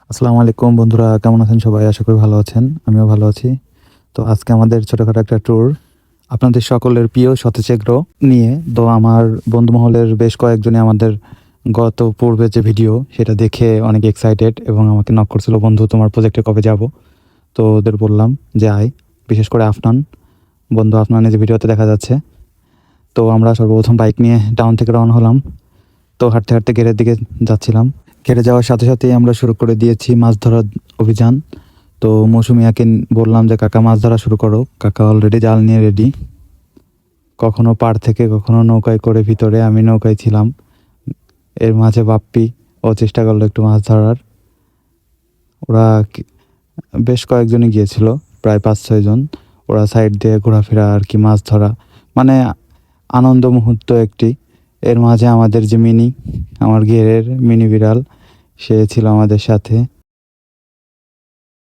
আসসালামু আলাইকুম বন্ধুরা, কেমন আছেন সবাই? আশা করি ভালো আছেন, আমিও ভালো আছি। তো আজকে আমাদের ছোটখাটো একটা ট্যুর আপনাদের সকলের প্রিয় সতেজেগ্র নিয়ে। তো আমার বন্ধু মহলের বেশ কয়েকজনে আমাদের গত পূর্বে যে ভিডিও সেটা দেখে অনেক এক্সাইটেড এবং আমাকে নক করছিল, বন্ধু তোমার প্রজেক্টে কবে যাব। তো ওদের বললাম যে আয়, বিশেষ করে আফনান বন্ধু, আফনানের যে ভিডিওতে দেখা যাচ্ছে। তো আমরা সর্বপ্রথম বাইক নিয়ে টাউন থেকে রওনা হলাম। তো হাঁটতে হাঁটতে ঘেরের দিকে যাচ্ছিলাম। ঘেরে যাওয়ার সাথে সাথেই আমরা শুরু করে দিয়েছি মাছ ধরার অভিযান। তো মৌসুমিয়াকে বললাম যে কাকা মাছ ধরা শুরু করো। কাকা অলরেডি জাল নিয়ে রেডি, কখনো পাড় থেকে কখনো নৌকায় করে ভিতরে, আমি নৌকায় ছিলাম। এর মাঝে বাপ্পি ও চেষ্টা করলো একটু মাছ ধরার। ওরা বেশ কয়েকজনই গিয়েছিল, প্রায় 5-6 জন। ওরা সাইড দিয়ে ঘোরাফেরা আর কি, মাছ ধরা মানে আনন্দ মুহূর্ত একটি। এর মাঝে আমাদের যে আমার ঘেরের মিনি বিড়াল, সে ছিল আমাদের সাথে।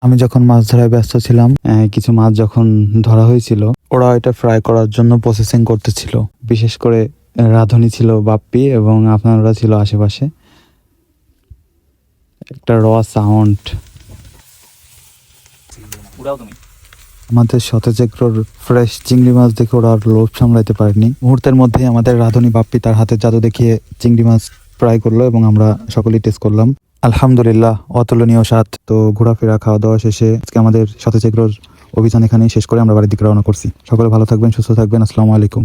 আমি যখন মাছ ধরায় ব্যস্ত ছিলাম, কিছু মাছ যখন ধরা হয়েছিল, ওরা এটা ফ্রাই করার জন্য প্রসেসিং করতেছিল। বিশেষ করে রাঁধুনি ছিল বাপ্পি এবং আপনারা ছিল আশেপাশে। একটা সাউন্ড। আমাদের সতেজেগ্রোর ফ্রেশ চিংড়ি মাছ দেখে ওরা আর লোভ সামলাইতে পারেনি। মুহূর্তের মধ্যেই আমাদের রাঁধুনি বাপ্পি তার হাতে জাদু দেখিয়ে চিংড়ি মাছ ফ্রাই করলো এবং আমরা সকলেই টেস্ট করলাম। আলহামদুলিল্লাহ, অতুলনীয় স্বাদ। তো ঘোরাফেরা খাওয়া দাওয়া শেষে আজকে আমাদের সতেজেগ্রোর অভিযান এখানেই শেষ করে আমরা বাড়ির দিকে রওনা করছি। সকলে ভালো থাকবেন, সুস্থ থাকবেন। আসসালামু আলাইকুম।